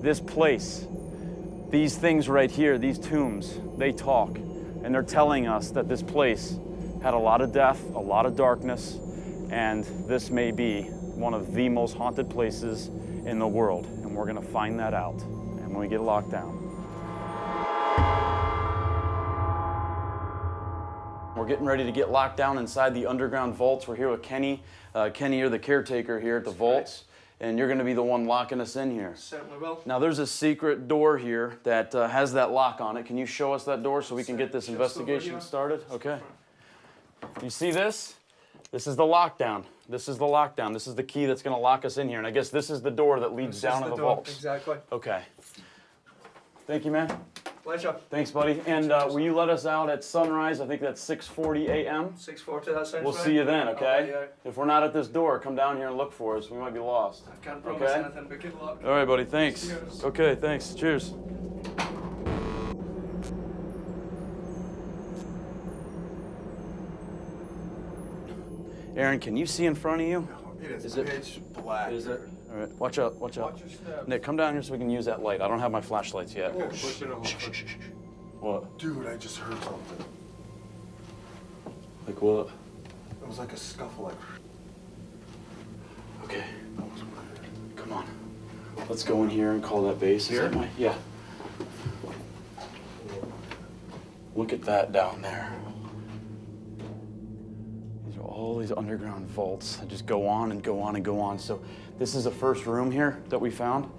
this place, these things right here, these tombs, they talk. And they're telling us that this place had a lot of death, a lot of darkness, and this may be one of the most haunted places in the world. And we're gonna find that out and when we get locked down. We're getting ready to get locked down inside the underground vaults. We're here with Kenny. Kenny, you're the caretaker here at the vaults, and you're gonna be the one locking us in here. Certainly will. Now there's a secret door here that has that lock on it. Can you show us that door so we can get this investigation started? Okay. You see this? This is the lockdown. This is the lockdown. This is the key that's gonna lock us in here. And I guess this is the door that leads down to the vaults. Exactly. Okay. Thank you, man. Pleasure. Thanks, buddy. And will you let us out at sunrise? I think that's 6:40 a.m. 6:40, that sounds We'll right. see you then, okay? Yeah. If we're not at this door, come down here and look for us. We might be lost. I can't promise anything, but good luck. All right, buddy. Thanks. Cheers. Okay, thanks. Cheers. Aaron, can you see in front of you? Is it pitch black? Is it? All right, watch out, watch out. Watch your steps. Nick, come down here so we can use that light. I don't have my flashlights yet. Oh, push it over. What? Dude, I just heard something. Like what? It was like a scuffle. Like. Okay, That was what I heard. come on. Let's go in here and call that base. Here? Is that yeah. Look at that down there. These are all these underground vaults that just go on and go on and go on. So this is the first room here that we found.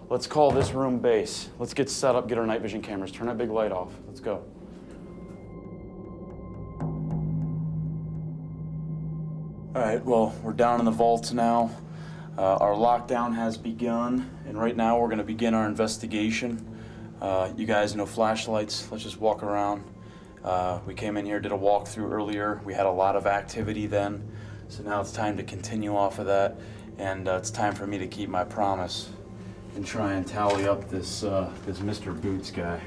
Let's call this room base. Let's get set up, get our night vision cameras. Turn that big light off. Let's go. All right, well, we're down in the vaults now. Our lockdown has begun, and right now we're gonna begin our investigation. You guys know flashlights. Let's just walk around. We came in here, did a walkthrough earlier. We had a lot of activity then, so now it's time to continue off of that, and it's time for me to keep my promise and try and tally up this Mr. Boots guy.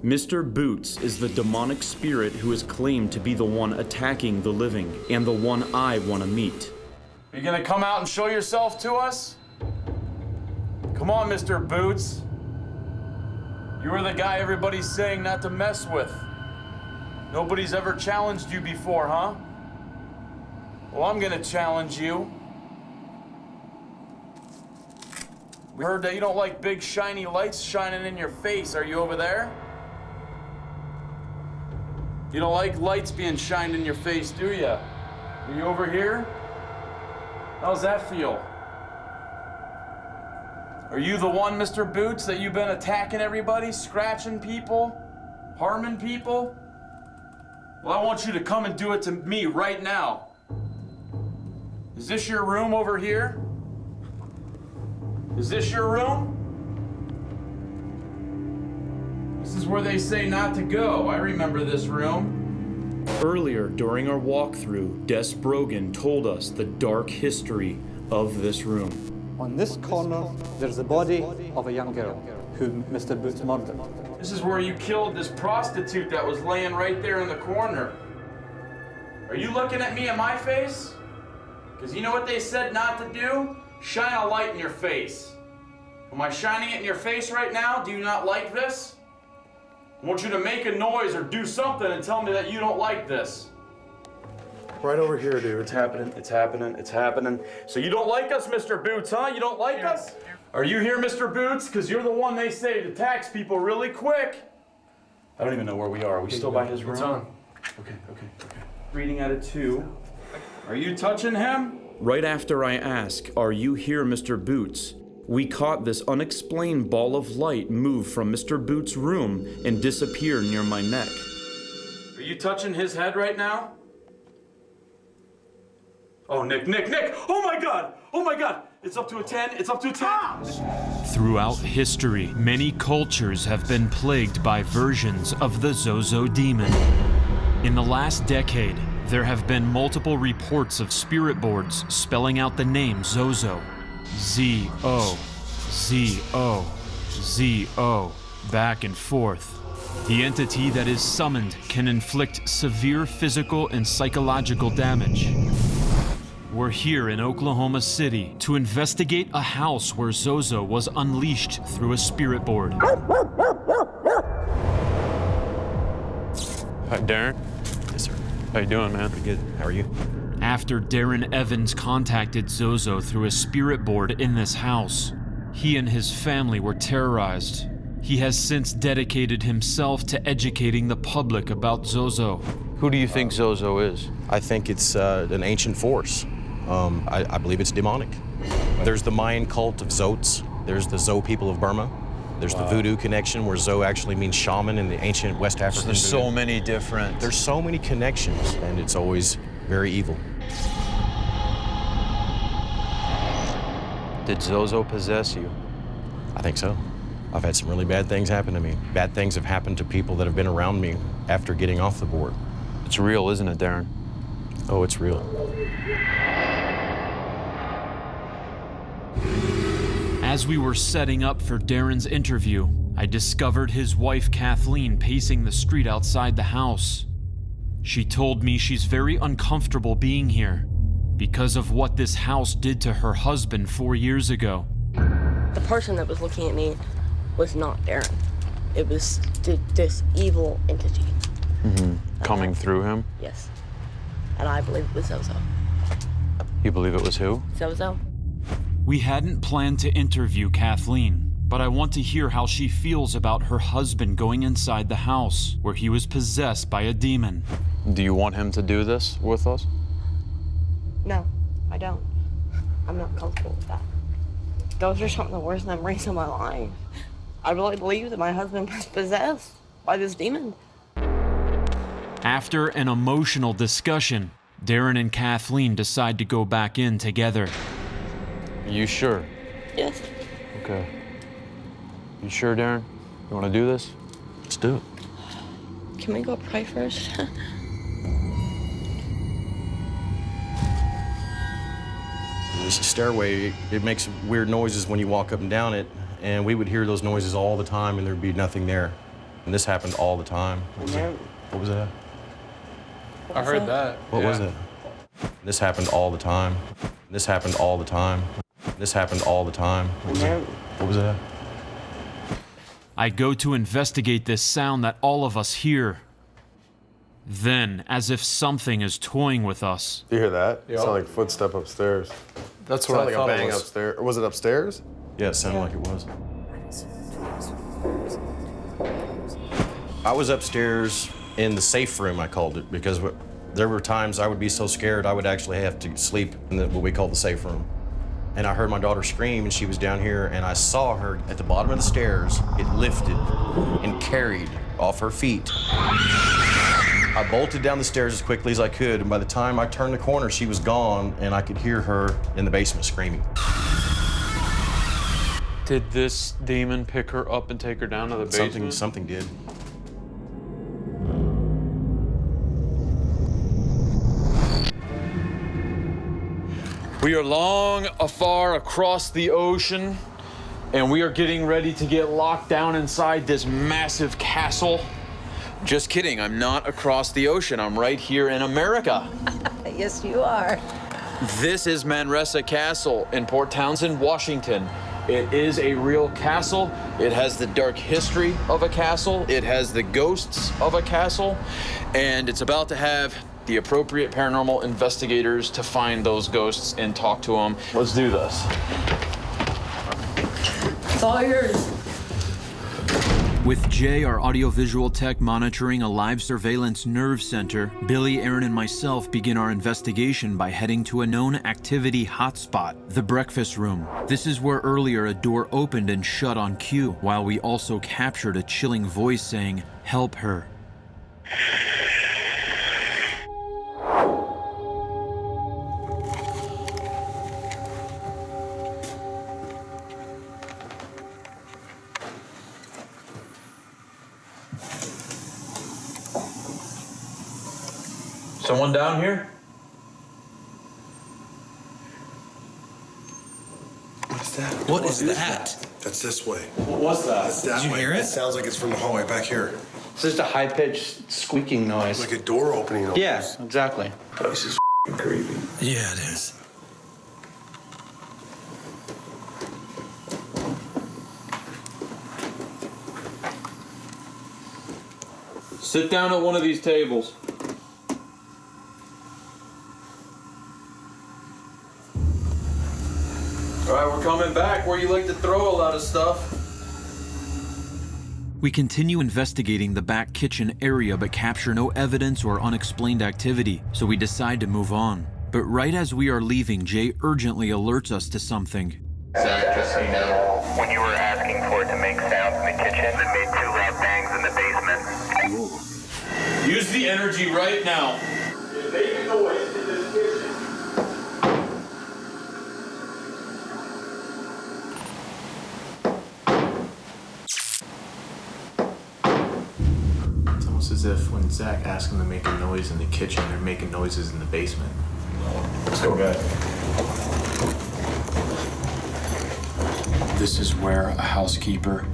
Mr. Boots is the demonic spirit who is claimed to be the one attacking the living and the one I want to meet. Are you gonna come out and show yourself to us? Come on, Mr. Boots. You were the guy everybody's saying not to mess with. Nobody's ever challenged you before, huh? Well, I'm gonna challenge you. We heard that you don't like big shiny lights shining in your face. Are you over there? You don't like lights being shined in your face, do you? Are you over here? How's that feel? Are you the one, Mr. Boots, that you've been attacking everybody, scratching people, harming people? Well, I want you to come and do it to me right now. Is this your room over here? Is this your room? This is where they say not to go. I remember this room. Earlier during our walkthrough, Des Brogan told us the dark history of this room. On this corner, there's the body of a young girl who Mr. Boots murdered. This is where you killed this prostitute that was laying right there in the corner. Are you looking at me in my face? Because you know what they said not to do? Shine a light in your face. Am I shining it in your face right now? Do you not like this? I want you to make a noise or do something and tell me that you don't like this. Right over here, dude. It's happening, it's happening, it's happening. So you don't like us, Mr. Boots, huh? You don't like us? Are you here, Mr. Boots? Because you're the one they say attacks people really quick. I don't even know where we are. Are we still by his room? It's on. Okay. Reading at a 2. Are you touching him? Right after I ask, "Are you here, Mr. Boots?" we caught this unexplained ball of light move from Mr. Boots' room and disappear near my neck. Are you touching his head right now? Oh, Nick! Oh my God! It's up to a 10, it's up to a 10! Throughout history, many cultures have been plagued by versions of the Zozo demon. In the last decade, there have been multiple reports of spirit boards spelling out the name Zozo. Z-O, Z-O, Z-O, back and forth. The entity that is summoned can inflict severe physical and psychological damage. We're here in Oklahoma City to investigate a house where Zozo was unleashed through a spirit board. Hi, Darren. Yes, sir. How you doing, man? Pretty good. How are you? After Darren Evans contacted Zozo through a spirit board in this house, he and his family were terrorized. He has since dedicated himself to educating the public about Zozo. Who do you think Zozo is? I think it's an ancient force. I believe it's demonic. There's the Mayan cult of Zots. There's the Zo people of Burma. There's the voodoo connection where Zo actually means shaman in the ancient West African There's voodoo. so many different... There's so many connections, and it's always very evil. Did Zozo possess you? I think so. I've had some really bad things happen to me. Bad things have happened to people that have been around me after getting off the board. It's real, isn't it, Darren? Oh, it's real. As we were setting up for Darren's interview, I discovered his wife Kathleen pacing the street outside the house. She told me she's very uncomfortable being here because of what this house did to her husband 4 years ago. The person that was looking at me was not Darren. It was this evil entity. Coming through him? Yes. And I believe it was Zozo. You believe it was who? Zozo? We hadn't planned to interview Kathleen, but I want to hear how she feels about her husband going inside the house where he was possessed by a demon. Do you want him to do this with us? No, I don't. I'm not comfortable with that. Those are some of the worst memories of my life. I really believe that my husband was possessed by this demon. After an emotional discussion, Darren and Kathleen decide to go back in together. Are you sure? Yes. Okay. You sure, Darren? You want to do this? Let's do it. Can we go pray first? This stairway, it makes weird noises when you walk up and down it, and we would hear those noises all the time and there'd be nothing there. And this happened all the time. What was that? I heard that. What was it? This happened all the time. This happened all the time. This happened all the time. What was that? I go to investigate this sound that all of us hear. Then, as if something is toying with us, Do you hear that? It sounded like a footstep upstairs. That's It what sounded I like thought a it bang was. upstairs. Or was it upstairs? Yeah, it sounded like it was. I was upstairs in the safe room, I called it, because there were times I would be so scared I would actually have to sleep in what we call the safe room. And I heard my daughter scream, and she was down here, and I saw her at the bottom of the stairs get lifted and carried off her feet. I bolted down the stairs as quickly as I could, and by the time I turned the corner, she was gone, and I could hear her in the basement screaming. Did this demon pick her up and take her down to the basement? Something did. We are long afar across the ocean, and we are getting ready to get locked down inside this massive castle. Just kidding, I'm not across the ocean. I'm right here in America. Yes, you are. This is Manresa Castle in Port Townsend, Washington. It is a real castle. It has the dark history of a castle. It has the ghosts of a castle. And it's about to have the appropriate paranormal investigators to find those ghosts and talk to them. Let's do this. It's all yours. With Jay, our audiovisual tech, monitoring a live surveillance nerve center, Billy, Aaron, and myself begin our investigation by heading to a known activity hotspot, the breakfast room. This is where earlier a door opened and shut on cue, while we also captured a chilling voice saying, "Help her." Someone down here? What's that? What is that? That's this way. What's that? That's that Did you way. hear it? It sounds like it's from the hallway back here. It's just a high-pitched squeaking noise. Like a door opening. Yeah, exactly. This is creepy. Yeah, it is. Sit down at one of these tables. All right, we're coming back where you like to throw a lot of stuff. We continue investigating the back kitchen area but capture no evidence or unexplained activity, so we decide to move on. But right as we are leaving, Jay urgently alerts us to something. Zach, just so you know, when you were asking for it to make sounds in the kitchen, it made 2 loud bangs in the basement. Ooh. Use the energy right now. You're making noise in this kitchen. It's almost as if when Zach asked them to make a noise in the kitchen, they're making noises in the basement. Let's go, guys. This is where a housekeeper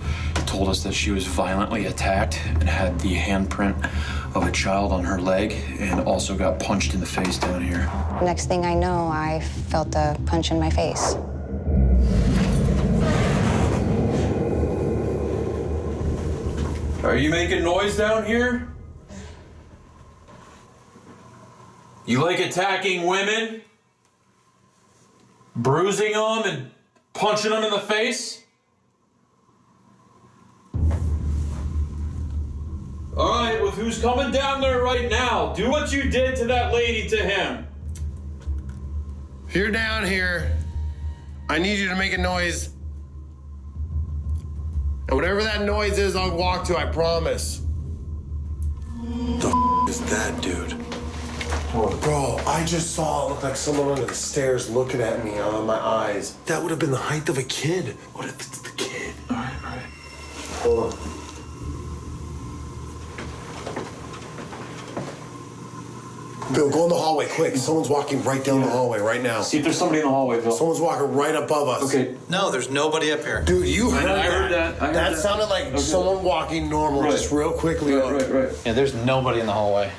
told us that she was violently attacked and had the handprint of a child on her leg and also got punched in the face down here. Next thing I know, I felt a punch in my face. Are you making noise down here? You like attacking women? Bruising them and punching them in the face? All right, with who's coming down there right now, do what you did to that lady to him. If you're down here, I need you to make a noise. And whatever that noise is, I'll walk to, I promise. The is that, dude? Bro, I just saw it look like someone under the stairs looking at me out of my eyes. That would have been the height of a kid. What if it's the kid? All right. Hold on. Bill, go in the hallway, quick. Someone's walking right down the hallway right now. See if there's somebody in the hallway, Bill. Someone's walking right above us. Okay. No, there's nobody up here. Dude, you heard that. I heard that. That sounded like someone walking normal, Right. just real quickly. Right. Yeah, there's nobody in the hallway.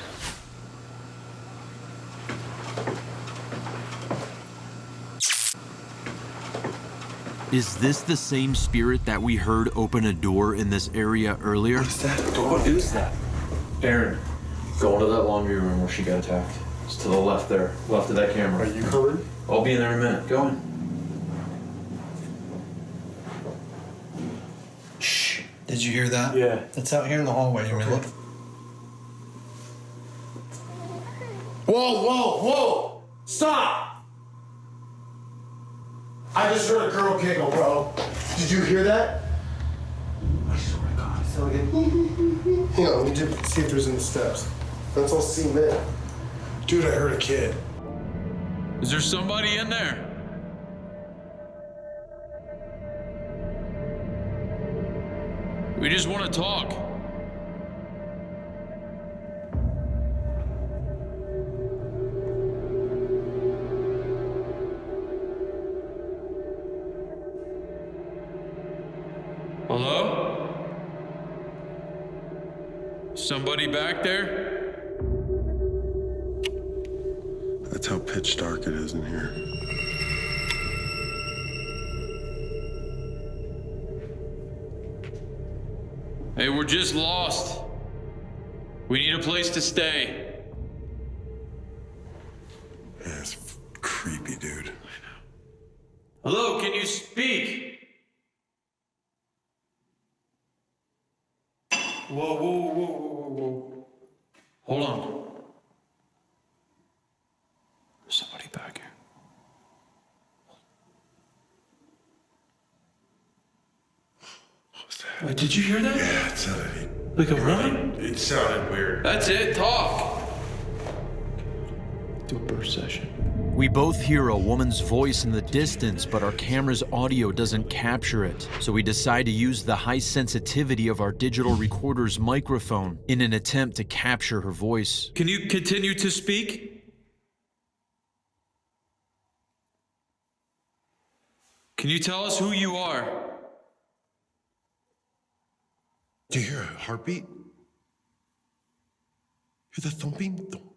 Is this the same spirit that we heard open a door in this area earlier? What is that? Aaron, go into that laundry room where she got attacked. It's to the left there, left of that camera. Are you coming? I'll be in there in a minute. Go in. Shh. Did you hear that? Yeah. It's out here in the hallway. You want me to look? Whoa! Stop! I just heard a girl giggle, bro. Did you hear that? I swear to God, it's again. Hang on, let me just see if there's any steps. That's all cement. Dude, I heard a kid. Is there somebody in there? We just want to talk. Hello? Somebody back there? That's how pitch dark it is in here. Hey, we're just lost. We need a place to stay. Yeah, it's creepy, dude. Hello, can you speak? Whoa. Hold on. There's somebody back here. What's that? Wait, did you hear that? Yeah, it sounded Like a woman? It sounded weird. That's it, talk. Do a burst session. We both hear a woman's voice in the distance, but our camera's audio doesn't capture it. So we decide to use the high sensitivity of our digital recorder's microphone in an attempt to capture her voice. Can you continue to speak? Can you tell us who you are? Do you hear a heartbeat? Hear the thumping? Thump.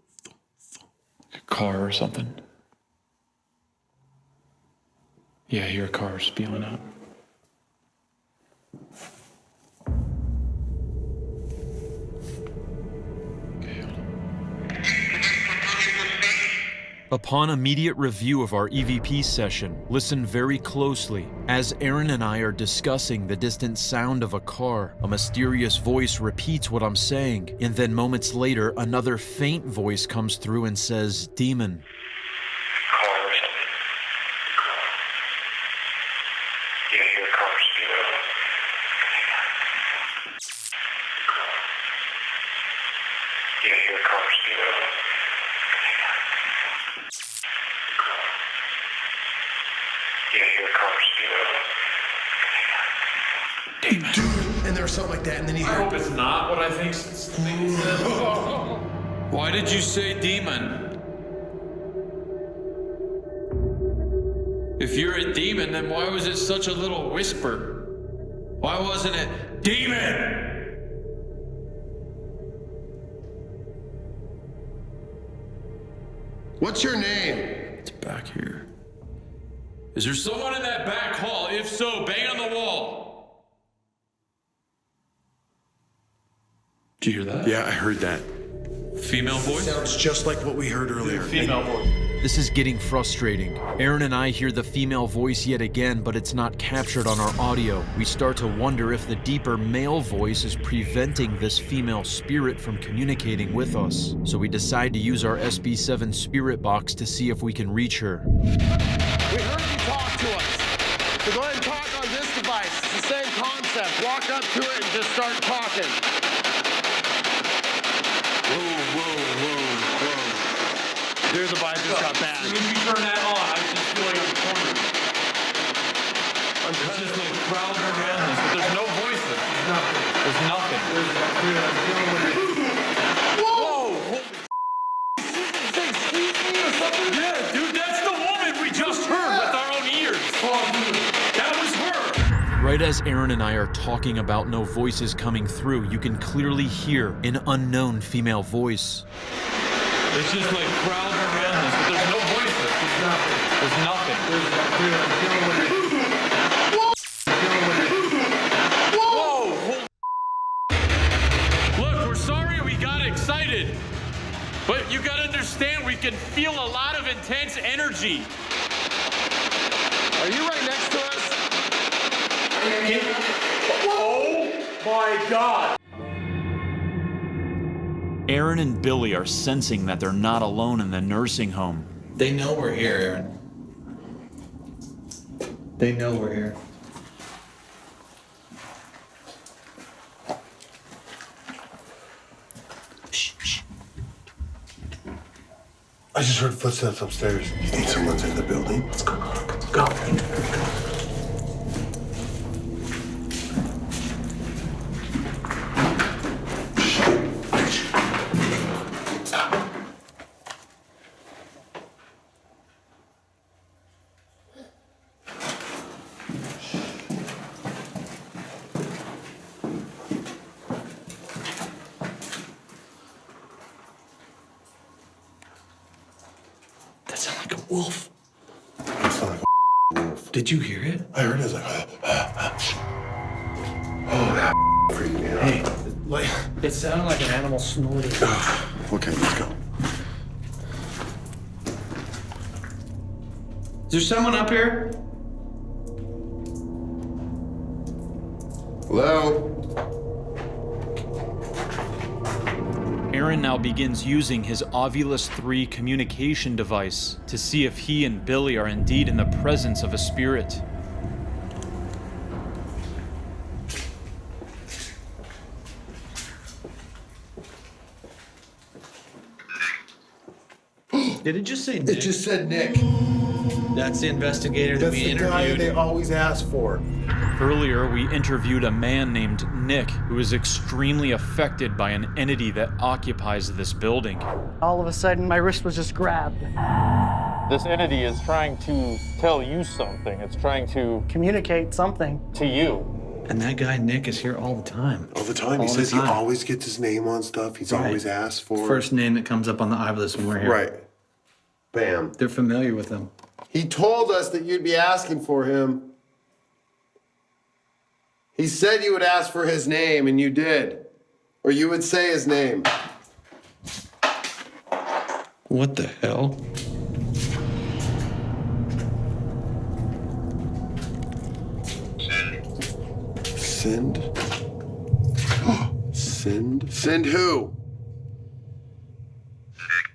A car or something? Yeah, I hear a car spewing out. Upon immediate review of our EVP session, listen very closely. As Aaron and I are discussing the distant sound of a car, a mysterious voice repeats what I'm saying, and then moments later, another faint voice comes through and says, "Demon." And there was something like that, and then you hear. I hope it's not what I think. Why did you say demon? If you're a demon, then why was it such a little whisper? Why wasn't it demon? What's your name? It's back here. Is there someone in that back hall? If so, bang on the wall. Did you hear that? Yeah, I heard that. Female voice? Sounds just like what we heard earlier. Female voice. This is getting frustrating. Aaron and I hear the female voice yet again, but it's not captured on our audio. We start to wonder if the deeper male voice is preventing this female spirit from communicating with us. So we decide to use our SB7 spirit box to see if we can reach her. We heard you talk to us. So go ahead and talk on this device. It's the same concept. Walk up to it and just start talking. Whoa. Dude, the vibe just got bad. When we turn that on, I just feel like I'm cornered. It's just like crowds around us, but there's no voices. There's nothing. Whoa! Excuse me or something? Yeah, dude, that's the woman we just heard with our own ears. That was her. Right as Aaron and I are talking about no voices coming through, you can clearly hear an unknown female voice. It's just like crowds around us, but there's no voices. There's nothing. Whoa! Look, we're sorry we got excited, but you gotta understand we can feel a lot of intense energy. Are you right next to us? Oh my God! Aaron and Billy are sensing that they're not alone in the nursing home. They know we're here, Aaron. They know we're here. Shh. I just heard footsteps upstairs. You think someone's in the building? Let's go. Go. That sounded like a wolf. That sounded like a wolf. Did you hear it? I heard it. I was like, oh, that freaked me out. Hey, like, it sounded like an animal snorting. Okay, let's go. Is there someone up here? Hello? Aaron now begins using his Ovilus 3 communication device to see if he and Billy are indeed in the presence of a spirit. Did it just say Nick? It just said Nick. That's the investigator that That's we the guy interviewed. they always ask for. Earlier, we interviewed a man named Nick who is extremely affected by an entity that occupies this building. All of a sudden, my wrist was just grabbed. This entity is trying to tell you something. It's trying to communicate something to you. And that guy Nick is here all the time. All the time. He says he always gets his name on stuff. He's always asked for. First name that comes up on the eye list when we're here. Right. Bam. They're familiar with him. He told us that you'd be asking for him. He said you would ask for his name, and you did. Or you would say his name. What the hell? Send? Send who?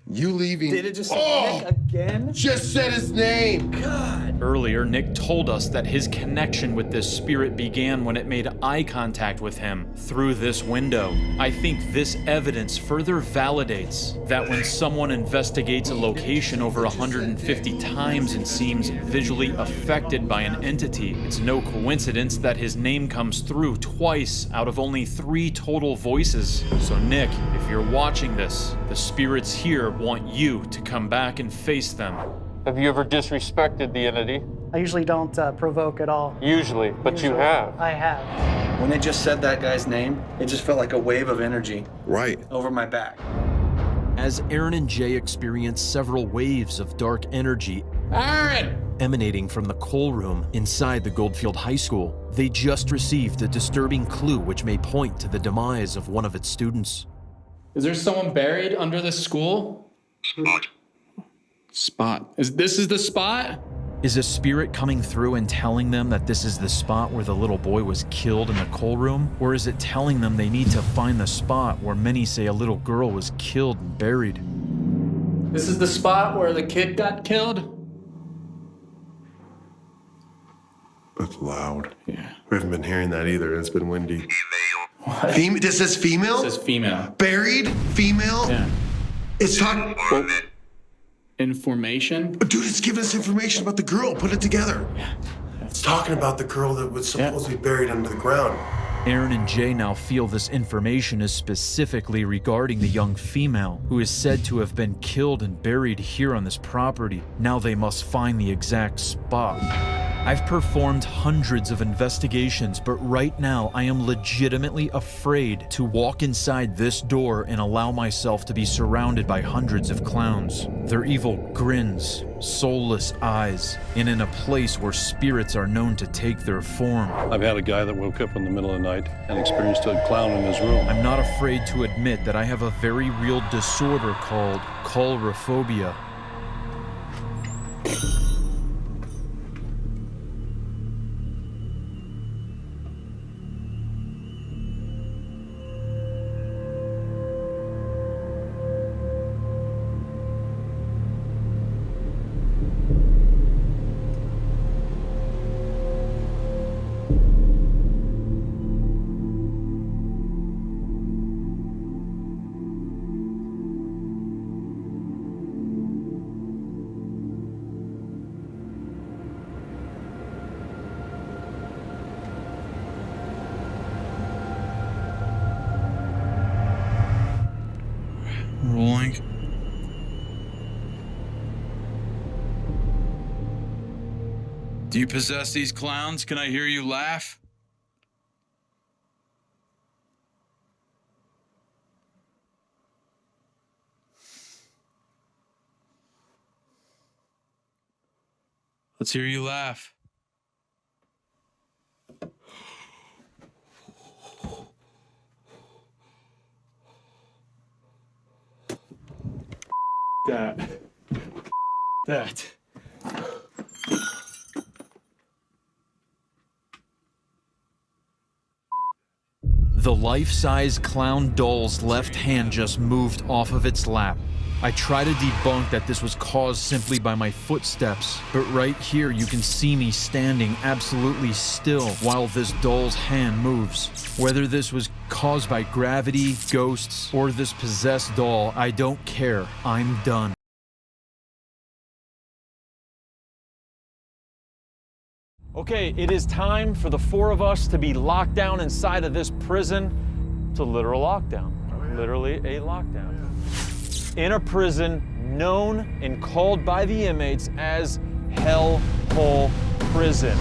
You leaving? Did it just say Nick again? Just said his name. God. Earlier, Nick told us that his connection with this spirit began when it made eye contact with him through this window. I think this evidence further validates that when someone investigates a location over 150 times and seems visually affected by an entity, it's no coincidence that his name comes through twice out of only 3 total voices. So Nick, if you're watching this, the spirits here want you to come back and face them. Have you ever disrespected the entity? I usually don't provoke at all. Usually, but you have. I have. When they just said that guy's name, it just felt like a wave of energy. Right. Over my back. As Aaron and Jay experienced several waves of dark energy emanating from the coal room inside the Goldfield High School, they just received a disturbing clue which may point to the demise of one of its students. Is there someone buried under the school? Spot. Is this the spot? Is a spirit coming through and telling them that this is the spot where the little boy was killed in the coal room? Or is it telling them they need to find the spot where many say a little girl was killed and buried? This is the spot where the kid got killed? That's loud. Yeah. We haven't been hearing that either. It's been windy. What? This says female? It says female. Buried? Female? Yeah. It's talking... Information? Dude, it's giving us information about the girl. Put it together. Yeah. It's talking about the girl that was supposed to be buried under the ground. Aaron and Jay now feel this information is specifically regarding the young female who is said to have been killed and buried here on this property. Now they must find the exact spot. I've performed hundreds of investigations, but right now I am legitimately afraid to walk inside this door and allow myself to be surrounded by hundreds of clowns. Their evil grins, soulless eyes, and in a place where spirits are known to take their form. I've had a guy that woke up in the middle of the night and experienced a clown in his room. I'm not afraid to admit that I have a very real disorder called coulrophobia. Rolling. Do you possess these clowns? Can I hear you laugh? Let's hear you laugh. That. The life-size clown doll's left hand just moved off of its lap. I try to debunk that this was caused simply by my footsteps, but right here you can see me standing absolutely still while this doll's hand moves. Whether this was caused by gravity, ghosts, or this possessed doll, I don't care. I'm done. Okay, it is time for the 4 of us to be locked down inside of this prison. It's a literal lockdown. Literally a lockdown. In a prison known and called by the inmates as Hell Hole Prison.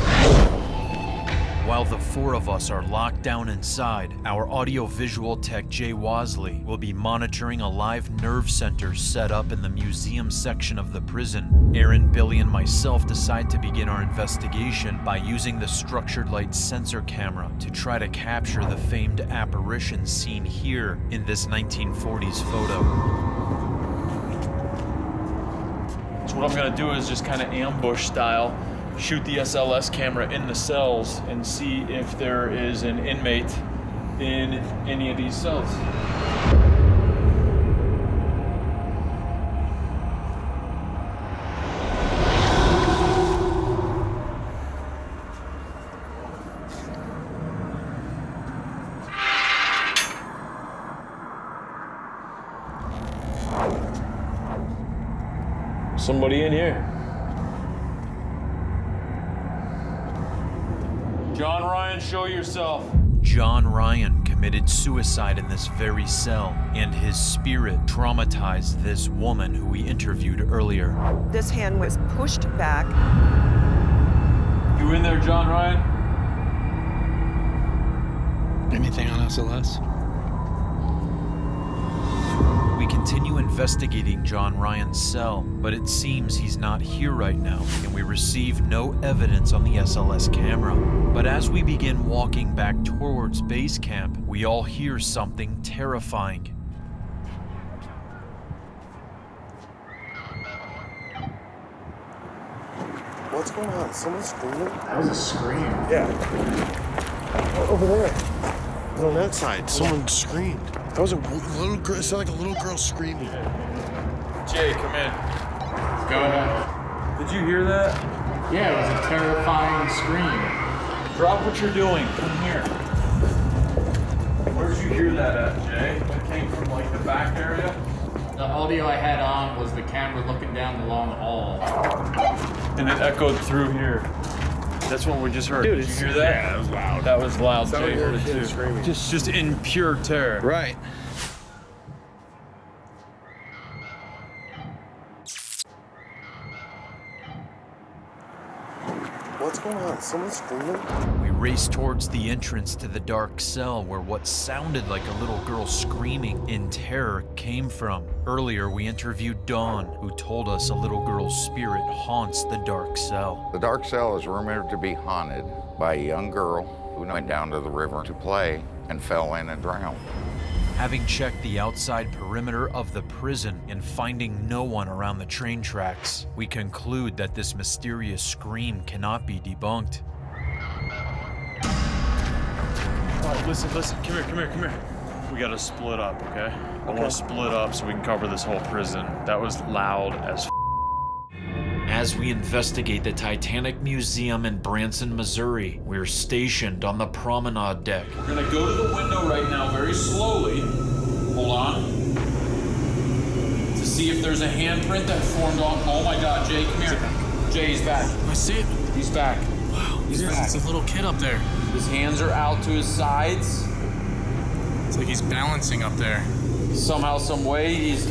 While the 4 of us are locked down inside, our audio-visual tech Jay Wasley will be monitoring a live nerve center set up in the museum section of the prison. Aaron, Billy, and myself decide to begin our investigation by using the structured light sensor camera to try to capture the famed apparition seen here in this 1940s photo. So what I'm gonna do is just kind of ambush style, shoot the SLS camera in the cells and see if there is an inmate in any of these cells. Somebody in here. John Ryan, show yourself. John Ryan committed suicide in this very cell, and his spirit traumatized this woman who we interviewed earlier. This hand was pushed back. You in there, John Ryan? Anything on SLS? We continue investigating John Ryan's cell, but it seems he's not here right now, and we receive no evidence on the SLS camera. But as we begin walking back towards base camp, we all hear something terrifying. What's going on? Someone screaming? That was a scream. Yeah. Over there. On that side, someone screamed. That was a little girl. It sounded like a little girl screaming. Jay, come in. Go ahead. Did you hear that? Yeah, it was a terrifying scream. Drop what you're doing. Come here. Where'd you hear that at, Jay? It came from like the back area? The audio I had on was the camera looking down the long hall. And it echoed through here. That's what we just heard. Dude, did you hear that? Yeah, that was loud. That was loud. Sounded Jay like a heard it kid too. screaming. Just in pure terror. Right. What's going on? Someone screaming? We race towards the entrance to the dark cell where what sounded like a little girl screaming in terror came from. Earlier, we interviewed Dawn, who told us a little girl's spirit haunts the dark cell. The dark cell is rumored to be haunted by a young girl who went down to the river to play and fell in and drowned. Having checked the outside perimeter of the prison and finding no one around the train tracks, we conclude that this mysterious scream cannot be debunked. All right, listen. Come here. We gotta split up, okay? I wanna split up so we can cover this whole prison. That was loud as f. As we investigate the Titanic Museum in Branson, Missouri, we're stationed on the promenade deck. We're gonna go to the window right now very slowly. Hold on. To see if there's a handprint that formed on. Oh my God, Jay, come here. Jay, he's back. I see it. He's back. Wow, He's back. it's a little kid up there. His hands are out to his sides. It's like he's balancing up there. Somehow, some way, he's...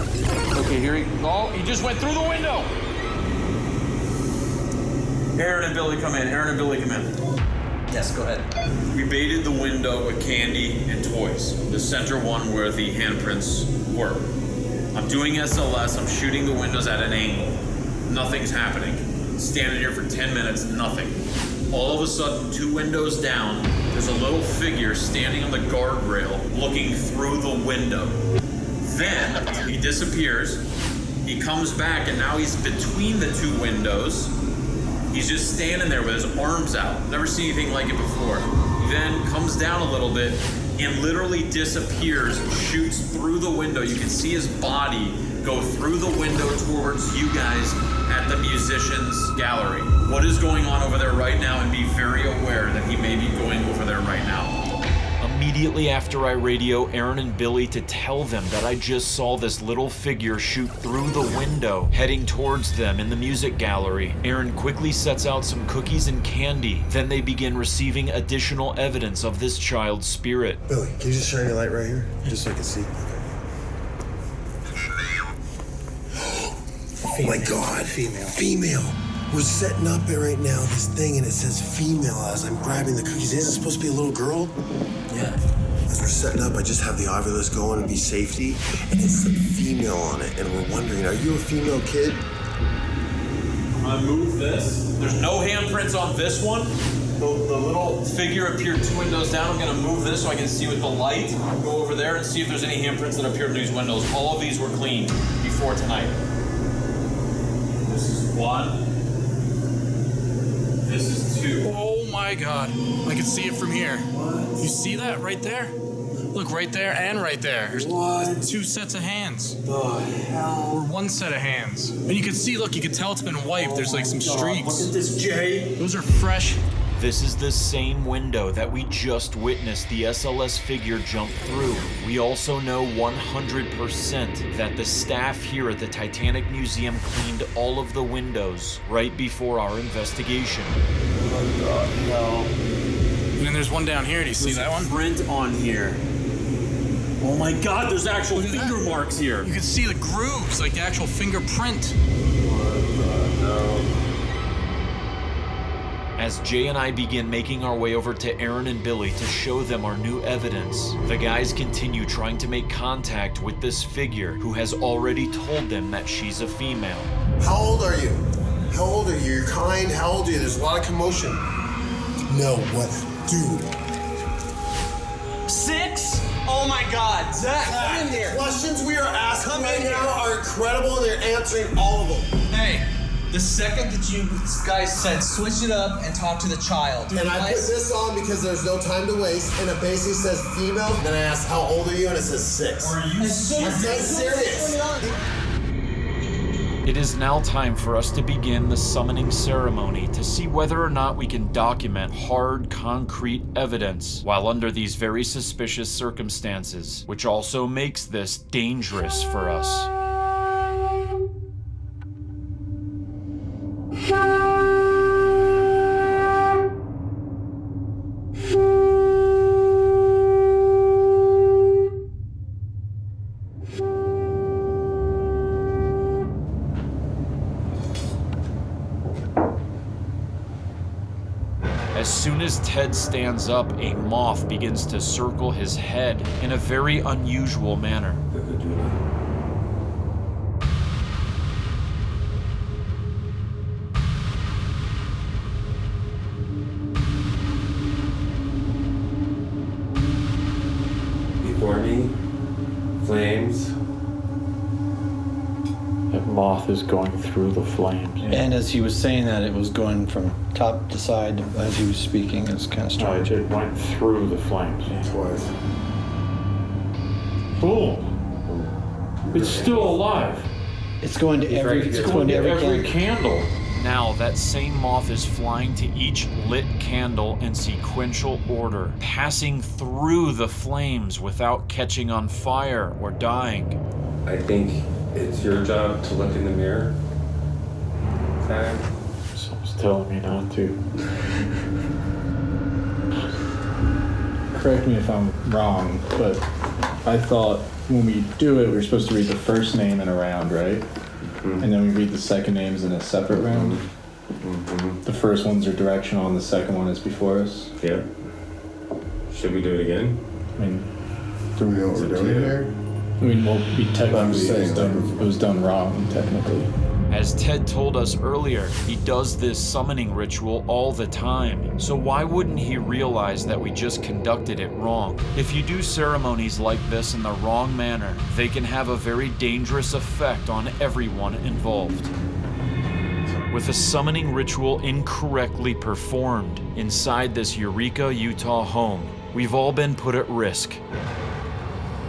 Okay, here he... Oh, he just went through the window! Aaron and Billy, come in. Yes, go ahead. We baited the window with candy and toys. The center one where the handprints were. I'm doing SLS. I'm shooting the windows at an angle. Nothing's happening. Standing here for 10 minutes, nothing. All of a sudden, 2 windows down, there's a little figure standing on the guardrail looking through the window. Then he disappears. He comes back, and now he's between the 2 windows. He's just standing there with his arms out. Never seen anything like it before. He then comes down a little bit and literally disappears, shoots through the window. You can see his body go through the window towards you guys at the musicians gallery. What is going on over there right now? And be very aware that he may be going over there right now. Immediately after I radio Aaron and Billy to tell them that I just saw this little figure shoot through the window, heading towards them in the music gallery, Aaron quickly sets out some cookies and candy. Then they begin receiving additional evidence of this child's spirit. Billy, can you just shine your light right here? Just so I can see. Oh my God. Female. We're setting up it right now, this thing, and it says female as I'm grabbing the cookies. Is it supposed to be a little girl? Yeah. As we're setting up, I just have the Ovilus going and be safety, and it said female on it, and we're wondering, are you a female kid? I'm gonna move this. There's no handprints on this one. The little figure appeared 2 windows down. I'm gonna move this so I can see with the light. Go over there and see if there's any handprints that appeared in these windows. All of these were cleaned before tonight. This is 1. Oh my God. I can see it from here. You see that right there? Look, right there and right there. There's two sets of hands. The hell? Or one set of hands. And you can see, look, you can tell it's been wiped. There's like some streaks. Look at this, Jay. Those are fresh. This is the same window that we just witnessed the SLS figure jump through. We also know 100% that the staff here at the Titanic Museum cleaned all of the windows right before our investigation. Oh God, no. And then there's one down here. Do you see that one? Print on here. Oh my God, there's actual finger marks here. You can see the grooves, like the actual fingerprint. As Jay and I begin making our way over to Aaron and Billy to show them our new evidence, the guys continue trying to make contact with this figure who has already told them that she's a female. How old are you? How old are you? You're kind. How old are you? There's a lot of commotion. No, what? Dude. 6? Oh my God, Zach, come in here. Questions we are asking right now are incredible, and they're answering all of them. Hey, the second that you guys said switch it up and talk to the child. And I put this on because there's no time to waste, and it basically says female. Then I asked, how old are you? And it says 6. Are you serious? I'm dead serious. It is now time for us to begin the summoning ceremony to see whether or not we can document hard, concrete evidence while under these very suspicious circumstances, which also makes this dangerous for us. As soon as Ted stands up, a moth begins to circle his head in a very unusual manner. Before me, flames. That moth is going through the flames. And as he was saying that, it was going from top to side as he was speaking. It's kind of strange. It went through the flames. Twice. Boom. It's still alive. It's going to every candle. Now, that same moth is flying to each lit candle in sequential order, passing through the flames without catching on fire or dying. I think it's your job to look in the mirror. Zach. Someone's telling me not to. Correct me if I'm wrong, but I thought when we do it, we're supposed to read the first name in a round, right? Mm-hmm. And then we read the second names in a separate round. Mm-hmm. The first ones are directional and the second one is before us. Yeah. Should we do it again? I mean, Do we know what we're doing here? I mean, well, we technically, it was done wrong, technically. As Ted told us earlier, he does this summoning ritual all the time. So why wouldn't he realize that we just conducted it wrong? If you do ceremonies like this in the wrong manner, they can have a very dangerous effect on everyone involved. With a summoning ritual incorrectly performed inside this Eureka, Utah home, we've all been put at risk.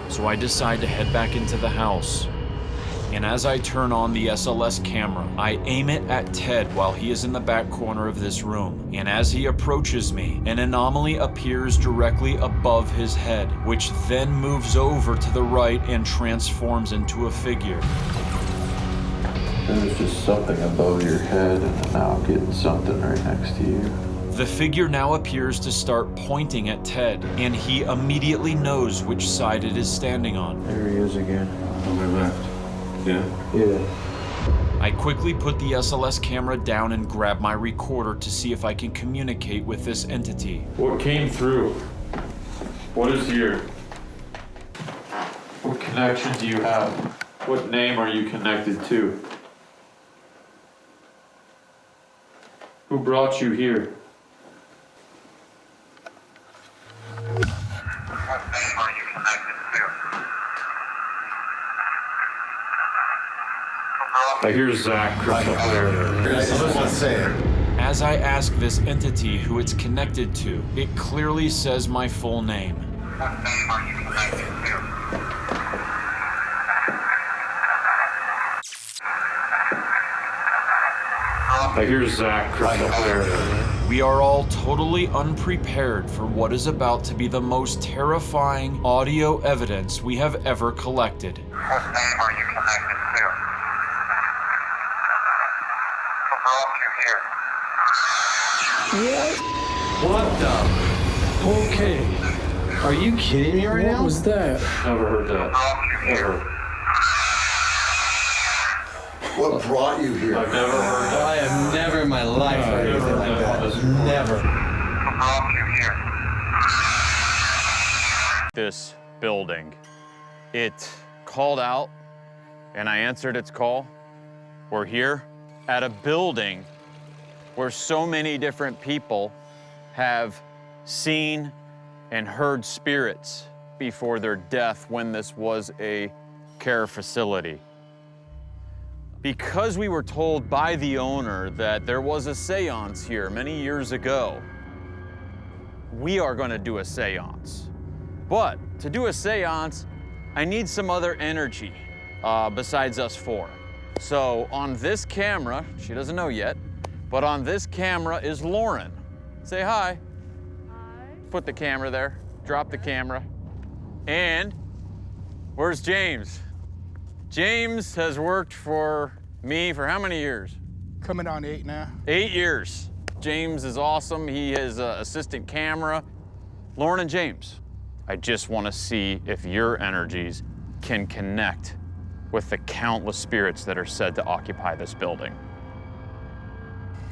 So I decide to head back into the house. And as I turn on the SLS camera, I aim it at Ted while he is in the back corner of this room. And as he approaches me, an anomaly appears directly above his head, which then moves over to the right and transforms into a figure. There's just something above your head, and now I'm getting something right next to you. The figure now appears to start pointing at Ted, and he immediately knows which side it is standing on. There he is again. On my left. Yeah? Yeah. I quickly put the SLS camera down and grab my recorder to see if I can communicate with this entity. What came through? What is here? What connection do you have? What name are you connected to? Who brought you here? I hear Zach. As I ask this entity who it's connected to, it clearly says my full name. What name are you connected to? I hear Zach crystal clear. We are all totally unprepared for what is about to be the most terrifying audio evidence we have ever collected. What name are you connected to? Who brought you here? What the? Okay. Are you kidding me right now? What was that? Never heard that. Ever. What brought you here? I've never heard that. I have never in my life heard anything like that. Never. Who brought you here? This building, it called out and I answered its call. We're here at a building where so many different people have seen and heard spirits before their death when this was a care facility. Because we were told by the owner that there was a seance here many years ago, we are going to do a seance. But to do a seance, I need some other energy besides us four. So on this camera, she doesn't know yet, but on this camera is Lauren. Say hi. Hi. Put the camera there. Drop the camera. And where's James? James has worked for me for how many years? Coming on 8 now. 8 years. James is awesome. He is assistant camera. Lauren and James, I just want to see if your energies can connect with the countless spirits that are said to occupy this building.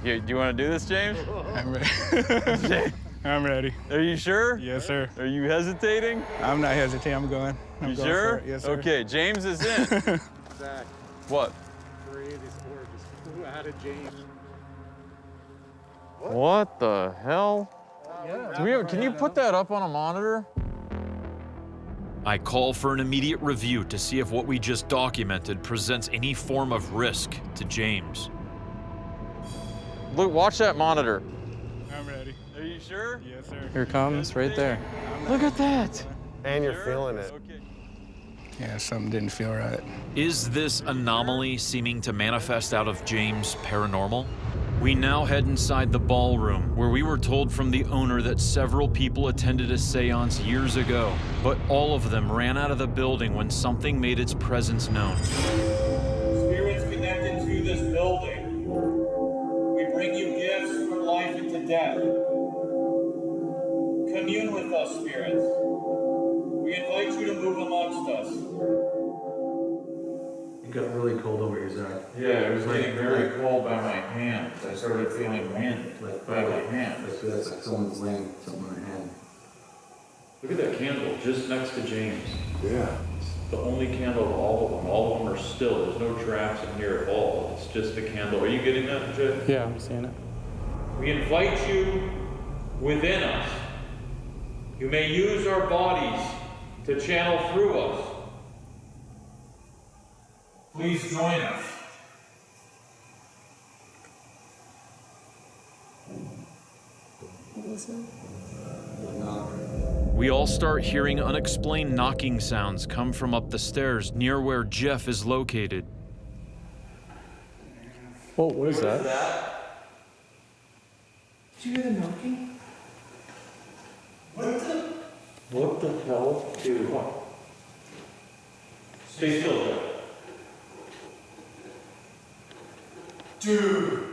Do you want to do this, James? I'm ready. I'm ready. Are you sure? Yes, sir. Are you hesitating? I'm not hesitating. I'm going. I'm You going sure? for it. Yes, sir. Okay, James is in. Zach. What? Great is gorgeous. Who added James? What the hell? Can you put that up on a monitor? I call for an immediate review to see if what we just documented presents any form of risk to James. Look, watch that monitor. I'm ready. Are you sure? Yes, sir. Here it comes, right there. Look at that. And you're feeling it. Okay. Yeah, something didn't feel right. Is this anomaly seeming to manifest out of James' paranormal? We now head inside the ballroom, where we were told from the owner that several people attended a seance years ago, but all of them ran out of the building when something made its presence known. Spirits connected to this building, we bring you gifts from life into death. Commune with us, spirits. We invite you to move amongst us. It got really cold over here, Zach. Yeah, it was getting very cold by my hands. I started feeling wind by my hands. That's like someone's laying something on their hand. Look at that candle just next to James. Yeah. It's the only candle of all of them. All of them are still. There's no traps in here at all. It's just a candle. Are you getting that, Jay? Yeah, I'm seeing it. We invite you within us. You may use our bodies to channel through us. Please join us. We all start hearing unexplained knocking sounds come from up the stairs near where Jeff is located. Whoa, what is that? Did you hear the knocking? What the hell? Dude, what? Stay still, Jeff. Dude!